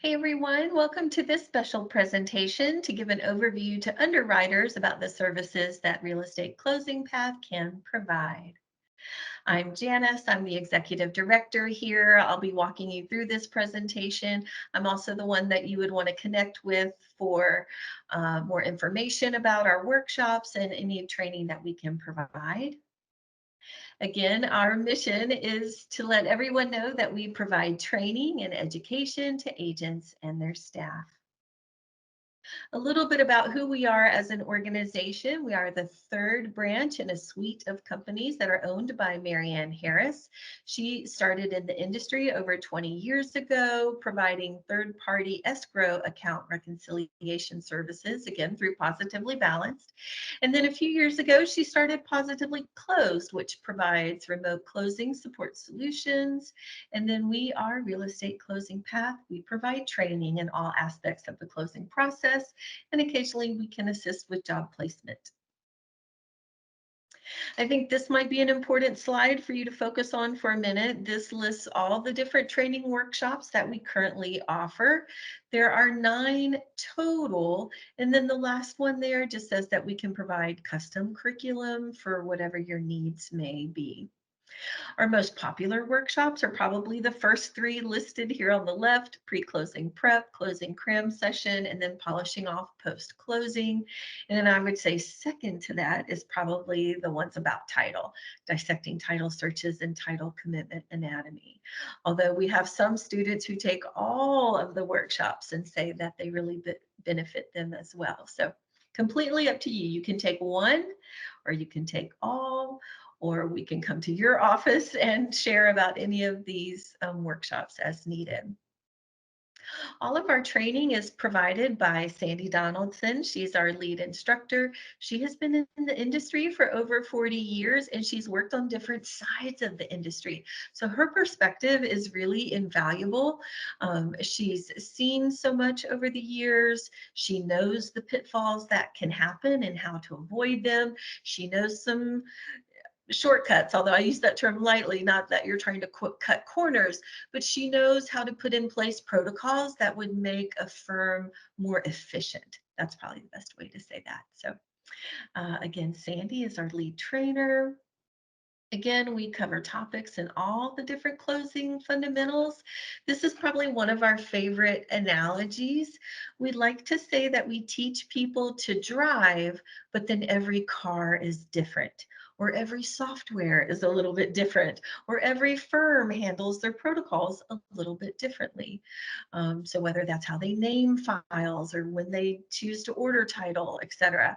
Hey everyone, welcome to this special presentation to give an overview to underwriters about the services that Real Estate Closing Path can provide. I'm Janice, I'm the Executive Director here. I'll be walking you through this presentation. I'm also the one that you would want to connect with for more information about our workshops and any training that we can provide. Again, our mission is to let everyone know that we provide training and education to agents and their staff. A little bit about who we are as an organization. We are the third branch in a suite of companies that are owned by Marianne Harris. She started in the industry over 20 years ago, providing third-party escrow account reconciliation services, again, through Positively Balanced. And then a few years ago, she started Positively Closed, which provides remote closing support solutions. And then we are Real Estate Closing Path. We provide training in all aspects of the closing process, and occasionally we can assist with job placement. I think this might be an important slide for you to focus on for a minute. This lists all the different training workshops that we currently offer. There are 9 total, and then the last one there just says that we can provide custom curriculum for whatever your needs may be. Our most popular workshops are probably the first 3 listed here on the left: pre-closing prep, closing cram session, and then polishing off post-closing. And then I would say second to that is probably the ones about title, dissecting title searches and title commitment anatomy. Although we have some students who take all of the workshops and say that they really benefit them as well. So completely up to you. You can take one or you can take all, or we can come to your office and share about any of these workshops as needed. All of our training is provided by Sandi Donaldson. She's our lead instructor. She has been in the industry for over 40 years and she's worked on different sides of the industry. So her perspective is really invaluable. She's seen so much over the years. She knows the pitfalls that can happen and how to avoid them. She knows some shortcuts, although I use that term lightly, not that you're trying to cut corners, but she knows how to put in place protocols that would make a firm more efficient. That's probably the best way to say that. So again, Sandi is our lead trainer. Again, we cover topics in all the different closing fundamentals. This is probably one of our favorite analogies. We'd like to say that we teach people to drive, but then every car is different, or every software is a little bit different, or every firm handles their protocols a little bit differently. So whether that's how they name files or when they choose to order title, etc.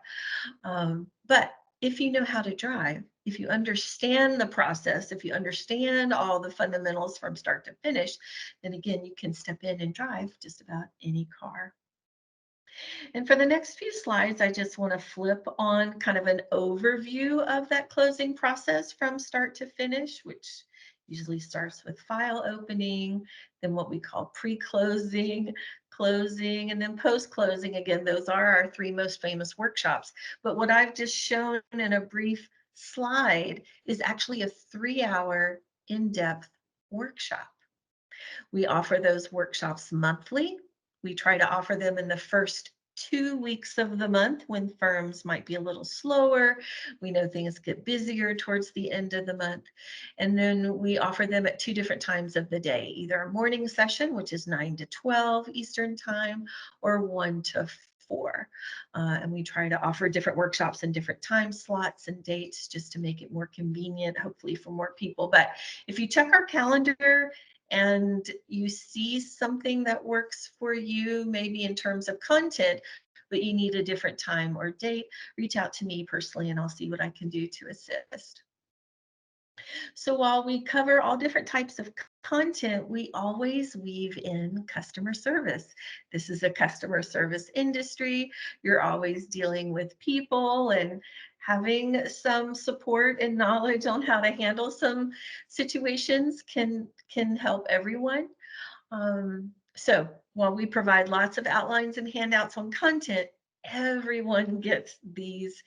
But if you know how to drive, if you understand the process, if you understand all the fundamentals from start to finish, then again, you can step in and drive just about any car. And for the next few slides, I just want to flip on kind of an overview of that closing process from start to finish, which usually starts with file opening, then what we call pre-closing, closing, and then post-closing. Again, those are our 3 most famous workshops. But what I've just shown in a brief slide is actually a 3-hour in-depth workshop. We offer those workshops monthly. We try to offer them in the first 2 weeks of the month when firms might be a little slower. We know things get busier towards the end of the month. And then we offer them at 2 different times of the day, either a morning session, which is 9 to 12 Eastern time, or 1 to 4. And we try to offer different workshops in different time slots and dates just to make it more convenient, hopefully for more people. But if you check our calendar and you see something that works for you, maybe in terms of content, but you need a different time or date, reach out to me personally and I'll see what I can do to assist. So while we cover all different types of content, we always weave in customer service. This is a customer service industry. You're always dealing with people, and having some support and knowledge on how to handle some situations can help everyone. So while we provide lots of outlines and handouts on content, everyone gets these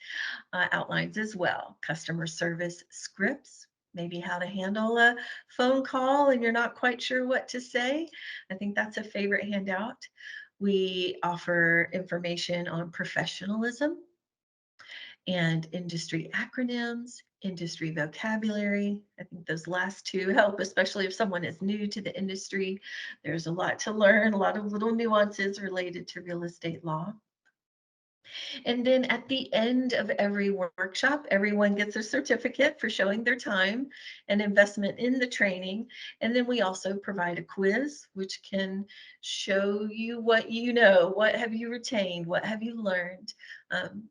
outlines as well. Customer service scripts, maybe how to handle a phone call and you're not quite sure what to say. I think that's a favorite handout. We offer information on professionalism and industry acronyms, industry vocabulary. I think those last two help, especially if someone is new to the industry. There's a lot to learn, a lot of little nuances related to real estate law. And then at the end of every workshop, everyone gets a certificate for showing their time and investment in the training. And then we also provide a quiz, which can show you what you know, what have you retained, what have you learned.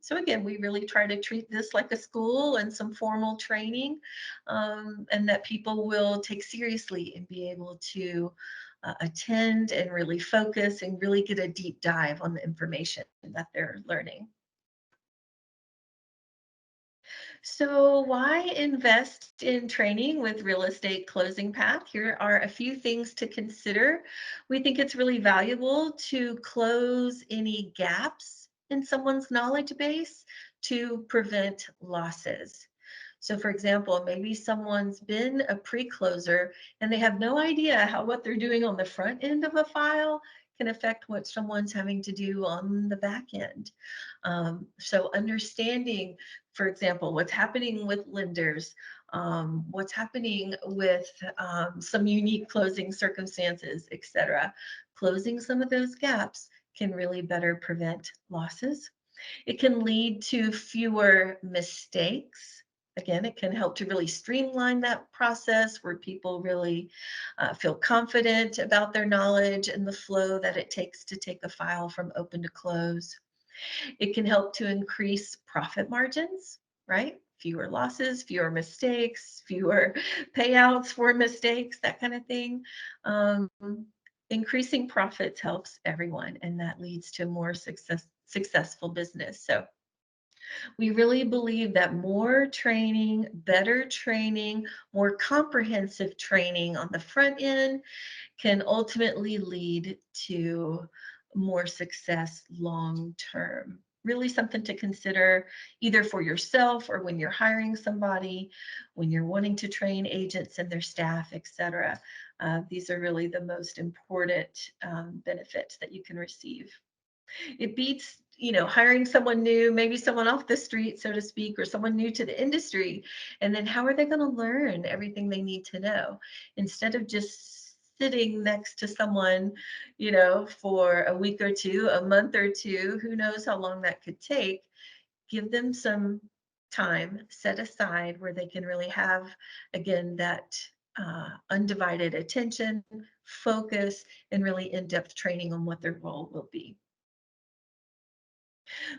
So again, we really try to treat this like a school and some formal training, and that people will take seriously and be able to attend and really focus and really get a deep dive on the information that they're learning. So, why invest in training with Real Estate Closing Path? Here are a few things to consider. We think it's really valuable to close any gaps in someone's knowledge base to prevent losses. So, for example, maybe someone's been a pre-closer and they have no idea how what they're doing on the front end of a file can affect what someone's having to do on the back end. So, understanding, for example, what's happening with lenders, what's happening with some unique closing circumstances, etc. Closing some of those gaps can really better prevent losses. It can lead to fewer mistakes. Again, it can help to really streamline that process where people really feel confident about their knowledge and the flow that it takes to take a file from open to close. It can help to increase profit margins, right? Fewer losses, fewer mistakes, fewer payouts for mistakes, that kind of thing. Um, Increasing profits helps everyone, and that leads to more successful business. So we really believe that more training, better training, more comprehensive training on the front end can ultimately lead to more success long term. Really something to consider either for yourself or when you're hiring somebody, when you're wanting to train agents and their staff, etc. These are really the most important benefits that you can receive. It beats, hiring someone new, maybe someone off the street, so to speak, or someone new to the industry. And then how are they going to learn everything they need to know instead of just sitting next to someone, for a week or two, a month or two, who knows how long that could take. Give them some time set aside where they can really have, again, that undivided attention, focus, and really in-depth training on what their role will be.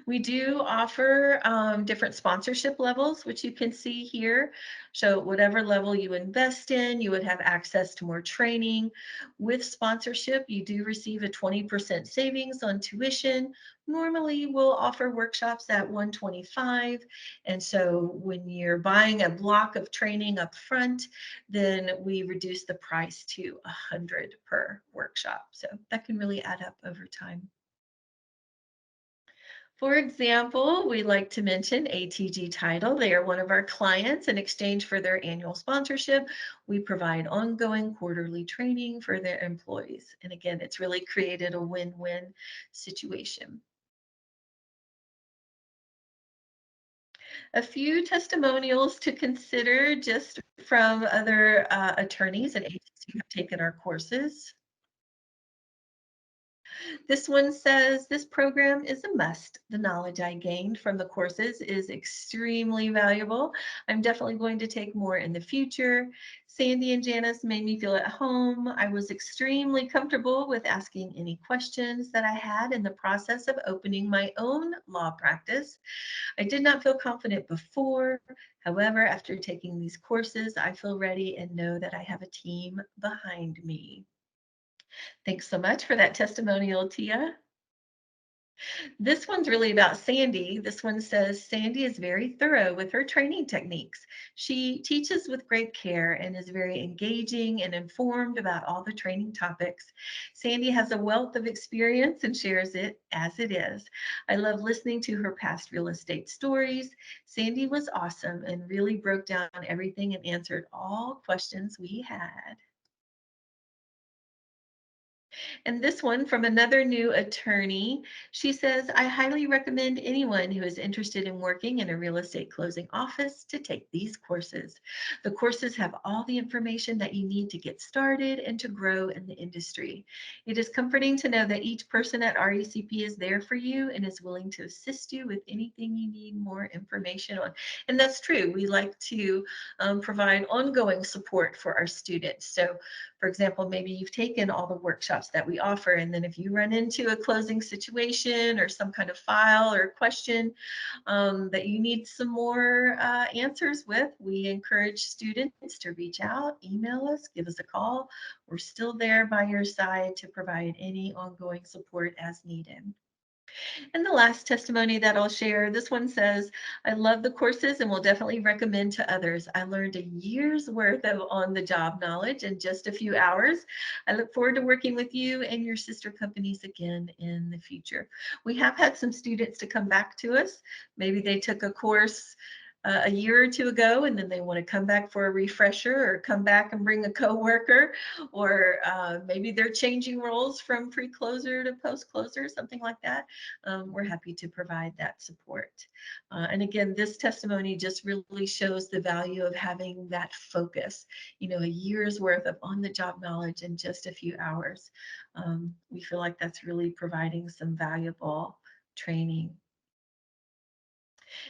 We do offer different sponsorship levels, which you can see here. So whatever level you invest in, you would have access to more training. With sponsorship, you do receive a 20% savings on tuition. Normally, we'll offer workshops at 125. And so when you're buying a block of training up front, then we reduce the price to 100 per workshop. So that can really add up over time. For example, we like to mention ATG Title. They are one of our clients. In exchange for their annual sponsorship, we provide ongoing quarterly training for their employees. And again, it's really created a win-win situation. A few testimonials to consider just from other attorneys and agents who have taken our courses. This one says, this program is a must. The knowledge I gained from the courses is extremely valuable. I'm definitely going to take more in the future. Sandi and Janis made me feel at home. I was extremely comfortable with asking any questions that I had in the process of opening my own law practice. I did not feel confident before. However, after taking these courses, I feel ready and know that I have a team behind me. Thanks so much for that testimonial, Tia. This one's really about Sandi. This one says Sandi is very thorough with her training techniques. She teaches with great care and is very engaging and informed about all the training topics. Sandi has a wealth of experience and shares it as it is. I love listening to her past real estate stories. Sandi was awesome and really broke down everything and answered all questions we had. And this one from another new attorney. She says, I highly recommend anyone who is interested in working in a real estate closing office to take these courses. The courses have all the information that you need to get started and to grow in the industry. It is comforting to know that each person at RECP is there for you and is willing to assist you with anything you need more information on. And that's true. We like to provide ongoing support for our students. So for example, maybe you've taken all the workshops that we offer, and then if you run into a closing situation or some kind of file or question that you need some more answers with, we encourage students to reach out, email us, give us a call. We're still there by your side to provide any ongoing support as needed. And the last testimony that I'll share, this one says, I love the courses and will definitely recommend to others. I learned a year's worth of on the job knowledge in just a few hours. I look forward to working with you and your sister companies again in the future. We have had some students to come back to us. Maybe they took a course a year or two ago, and then they want to come back for a refresher or come back and bring a coworker, or maybe they're changing roles from pre-closer to post-closer, something like that. We're happy to provide that support. And again, this testimony just really shows the value of having that focus, a year's worth of on-the-job knowledge in just a few hours. We feel like that's really providing some valuable training.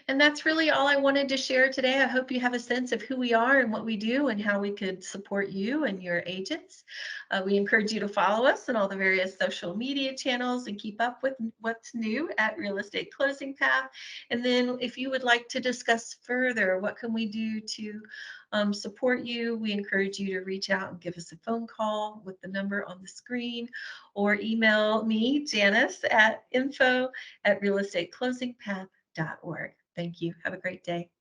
And that's really all I wanted to share today. I hope you have a sense of who we are and what we do and how we could support you and your agents. We encourage you to follow us on all the various social media channels and keep up with what's new at Real Estate Closing Path. And then if you would like to discuss further, what can we do to support you, we encourage you to reach out and give us a phone call with the number on the screen, or email me, Janice, at info@realestateclosingpath.org. Thank you. Have a great day.